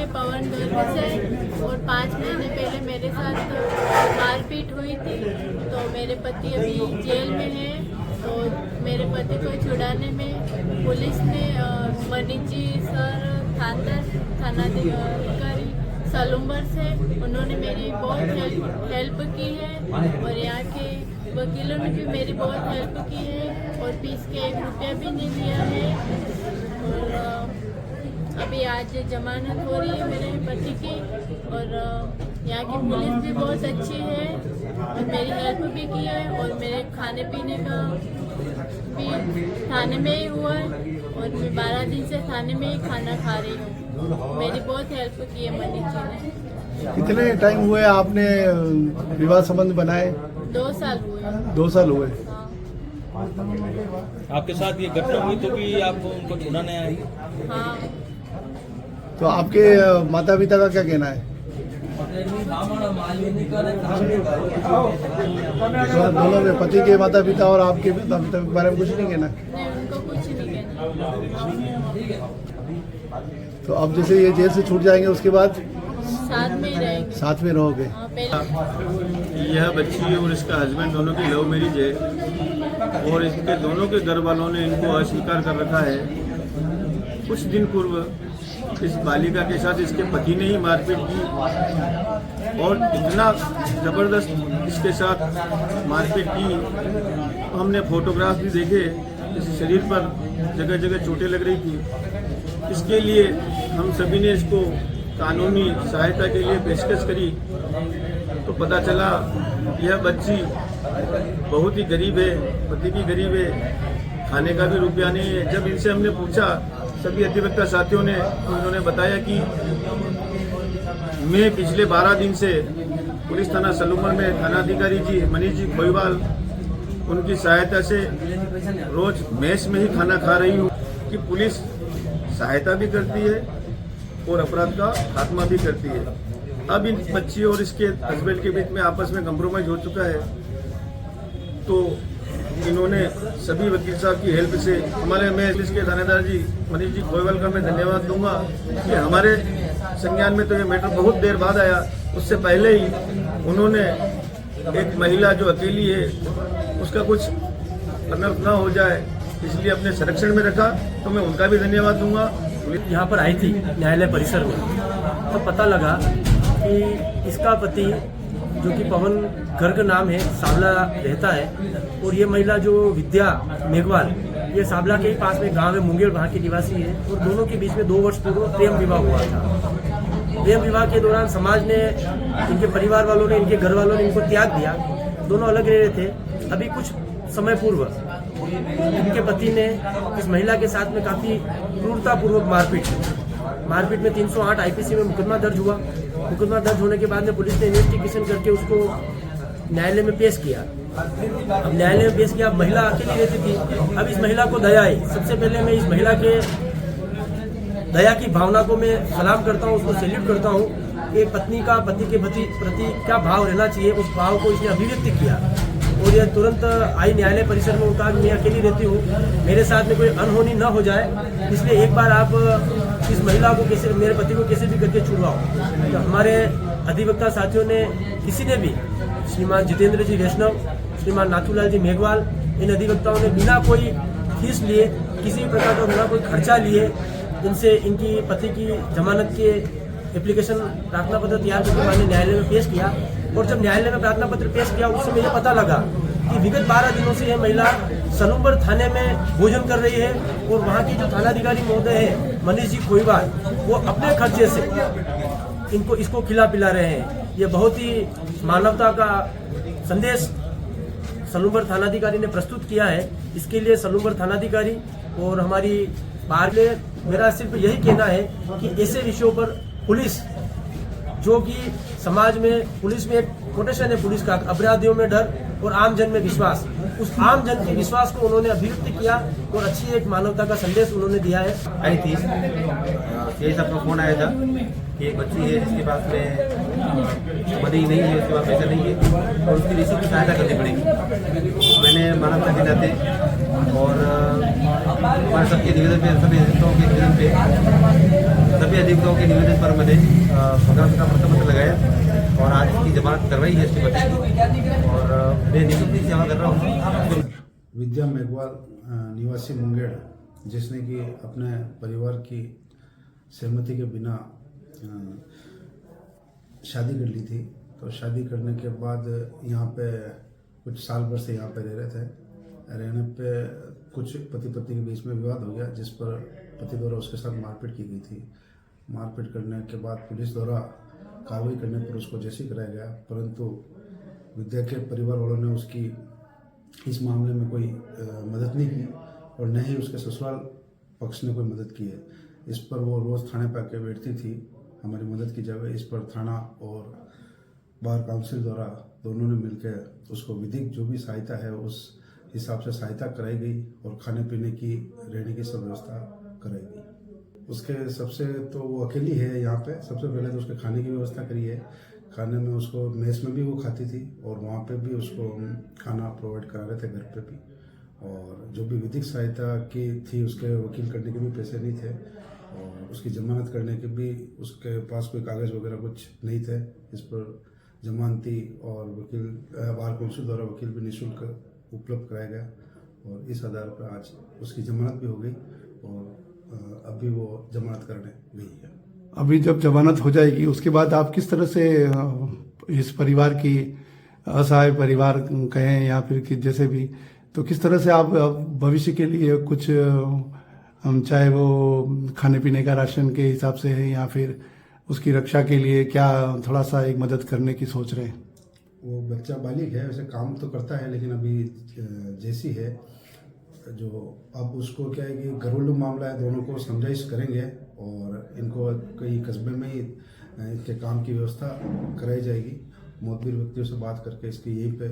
है पवन दुर्ग से और 5 महीने पहले मेरे साथ मारपीट हुई थी। तो मेरे पति अभी जेल में हैं। तो मेरे पति को छुड़ाने में पुलिस ने मनीष जी सर थानाधिकारी सलूम्बर से उन्होंने मेरी बहुत हेल्प की है और यहाँ के वकीलों ने भी मेरी बहुत हेल्प की है और फीस के 1 रुपया भी नहीं दिया है। और अभी आज जमानत हो रही है मेरे पति की और यहाँ की पुलिस भी बहुत अच्छी है और मेरी हेल्प भी की है और मेरे खाने पीने का भी थाने में ही हुआ है और मैं 12 दिन से थाने में ही खाना खा रही हूँ। मेरी बहुत हेल्प की है मनीष जी ने। कितने टाइम हुए आपने विवाह संबंध बनाए? 2 साल हुए। 2 साल हुए। हाँ। आपके साथ ये घटना हुई तो भी आप उनको छुड़ाने आए? हाँ। तो आपके माता पिता का क्या कहना है? दोनों में पति के माता पिता और आपके माता पिता के बारे में कुछ नहीं कहना? नहीं, उनको कुछ नहीं कहना। तो अब जैसे ये जेल से छूट जाएंगे उसके बाद साथ में ही रहेंगे। साथ में रहोगे? हाँ, पहले यह बच्ची और इसका हस्बैंड दोनों की लव मैरिज है और इसके दोनों के घर वालों ने इनको अस्वीकार कर रखा है। कुछ दिन पूर्व इस बालिका के साथ इसके पति ने ही मारपीट की और इतना जबरदस्त इसके साथ मारपीट की। हमने फोटोग्राफ भी देखे, इस शरीर पर जगह जगह चोटें लग रही थी। इसके लिए हम सभी ने इसको कानूनी सहायता के लिए पेशकश करी तो पता चला यह बच्ची बहुत ही गरीब है, पति की गरीब है, खाने का भी रुपया नहीं है। जब इनसे हमने पूछा सभी अधिवक्ता साथियों ने तो उन्होंने बताया कि मैं पिछले 12 दिन से पुलिस थाना सलूमर में थानाधिकारी जी मनीष जी खोईवाल उनकी सहायता से रोज मेस में ही खाना खा रही हूँ कि पुलिस सहायता भी करती है और अपराध का खात्मा भी करती है। अब इन बच्ची और इसके हस्बैंड के बीच में आपस में कंप्रोमाइज हो चुका है तो इन्होंने सभी वकील साहब की हेल्प से मैं पुलिस के थानेदार जी मनीष जी खोईवाल का मैं धन्यवाद दूंगा कि हमारे संज्ञान में तो ये मैटर बहुत देर बाद आया। उससे पहले ही उन्होंने एक महिला जो अकेली है उसका कुछ अनर्थ न हो जाए इसलिए अपने संरक्षण में रखा, तो मैं उनका भी धन्यवाद दूंगा। यहाँ पर आई थी न्यायालय परिसर में तो पता लगा कि इसका पति जो कि पवन गर्ग नाम है सावला रहता है और ये महिला जो विद्या मेघवाल ये सावला के ही पास में गांव है मुंगेर, वहाँ की निवासी है और दोनों के बीच में 2 वर्ष पूर्व प्रेम विवाह हुआ था। प्रेम विवाह के दौरान समाज ने, इनके परिवार वालों ने, इनके घर वालों ने इनको त्याग दिया। दोनों अलग रह रहे थे। अभी कुछ समय पूर्व इनके पति ने इस महिला के साथ में काफी क्रूरतापूर्वक मारपीट में 308 आईपीसी में मुकदमा दर्ज हुआ। मुकदमा दर्ज होने के बाद में पुलिस ने इन्वेस्टिगेशन करके उसको न्यायालय में पेश किया। अब न्यायालय में पेश किया, महिला अकेली रहती थी। अब इस महिला को दया आई। सबसे पहले मैं इस महिला के दया की भावना को मैं सलाम करता हूँ, उसको सैल्यूट करता हूँ कि पत्नी का पति के प्रति क्या भाव रहना चाहिए, उस भाव को इसने अभिव्यक्त किया और यह तुरंत आई न्यायालय परिसर में उतार। मैं अकेली रहती हूँ, मेरे साथ में कोई अनहोनी न हो जाए, इसलिए एक बार आप इस महिला को कैसे, मेरे पति को कैसे भी करके छुड़वाओ। तो हमारे अधिवक्ता साथियों ने, किसी ने भी, श्रीमान जितेंद्र जी वैष्णव, श्रीमान नाथूलाल जी मेघवाल, इन अधिवक्ताओं ने बिना कोई फीस लिए, किसी प्रकार का बिना कोई खर्चा लिए इनसे इनकी पति की जमानत के एप्लीकेशन प्रार्थना पत्र तैयार करके माननीय न्यायालय में पेश किया। और जब न्यायालय में प्रार्थना पत्र पेश किया उस समय यह पता लगा कि विगत 12 दिनों से यह महिला सलूम्बर थाने में भोजन कर रही है और वहाँ की जो थानाधिकारी महोदय है मनीष जी खोईवाल, वो अपने खर्चे से इसको खिला पिला रहे हैं। ये बहुत ही मानवता का संदेश सलूम्बर थानाधिकारी ने प्रस्तुत किया है। इसके लिए सलूम्बर थानाधिकारी और हमारी बाहर में मेरा सिर्फ यही कहना है कि ऐसे विषयों पर पुलिस, जो कि समाज में पुलिस में एक कोटेशन है पुलिस का, अपराधियों में डर और आम जन में विश्वास, उस आम जन के विश्वास को उन्होंने अभिव्यक्त किया और अच्छी एक मानवता का संदेश उन्होंने दिया है। आई थी यही सबका फोन आया था कि एक बच्ची है जिसके पास में मनी नहीं है, उसके पास पैसा नहीं है और उसकी ऋषि की सहायता करनी पड़ेगी। मैंने मानवता के नाते और हमारे सबके निवेदन पे, सभी अधिवक्ताओं के निवेदन पे, सभी अधिवक्ताओं के निवेदन पर मैंने भगवान का पत्र लगाया और आज इसकी जमानत करवाई है इसके बच्चे की और मैं नियुक्ति सेवा कर रहा हूँ। विद्या मेघवाल निवासी मुंगेर, जिसने कि अपने परिवार की सहमति के बिना शादी कर ली थी। तो शादी करने के बाद यहाँ पे कुछ साल भर से यहाँ पे रह रहे थे। रहने पे कुछ पति पत्नी के बीच में विवाद हो गया, जिस पर पति द्वारा उसके साथ मारपीट की गई थी। मारपीट करने के बाद पुलिस द्वारा कार्रवाई करने पर उसको जेसी कराया गया, परंतु विद्या के परिवार वालों ने उसकी इस मामले में कोई मदद नहीं की और न ही उसके ससुराल पक्ष ने कोई मदद की है। इस पर वो रोज़ थाने पर आके बैठती थी हमारी मदद की जगह। इस पर थाना और बार काउंसिल द्वारा दोनों ने मिलकर उसको विधिक जो भी सहायता है उस हिसाब से सहायता कराई गई और खाने पीने की, रहने की सब व्यवस्था कराई गई। उसके सबसे तो वो अकेली है यहाँ पे। सबसे पहले तो उसके खाने की व्यवस्था करी है। खाने में उसको मेस में भी वो खाती थी और वहाँ पे भी उसको खाना प्रोवाइड करा रहे थे, घर पे भी। और जो भी विधिक सहायता की थी, उसके वकील करने के भी पैसे नहीं थे और उसकी जमानत करने के भी उसके पास कोई कागज़ वगैरह कुछ नहीं थे। इस पर जमानती और वकील बार काउंसिल द्वारा वकील भी निःशुल्क उपलब्ध कराया गया और इस आधार पर आज उसकी जमानत भी हो गई और अभी वो जमानत करने गई है। अभी जब जमानत हो जाएगी उसके बाद आप किस तरह से इस परिवार की, असहाय परिवार कहें या फिर कि जैसे भी, तो किस तरह से आप भविष्य के लिए कुछ, हम चाहे वो खाने पीने का राशन के हिसाब से है या फिर उसकी रक्षा के लिए क्या थोड़ा सा एक मदद करने की सोच रहे हैं? वो बच्चा बालिग है, वैसे काम तो करता है लेकिन अभी जैसी है जो, अब उसको क्या है कि घरेलू मामला है, दोनों को समझाइश करेंगे और इनको कई कस्बे में ही इनके काम की व्यवस्था कराई जाएगी। मोतबर व्यक्तियों से बात करके इसकी यहीं पे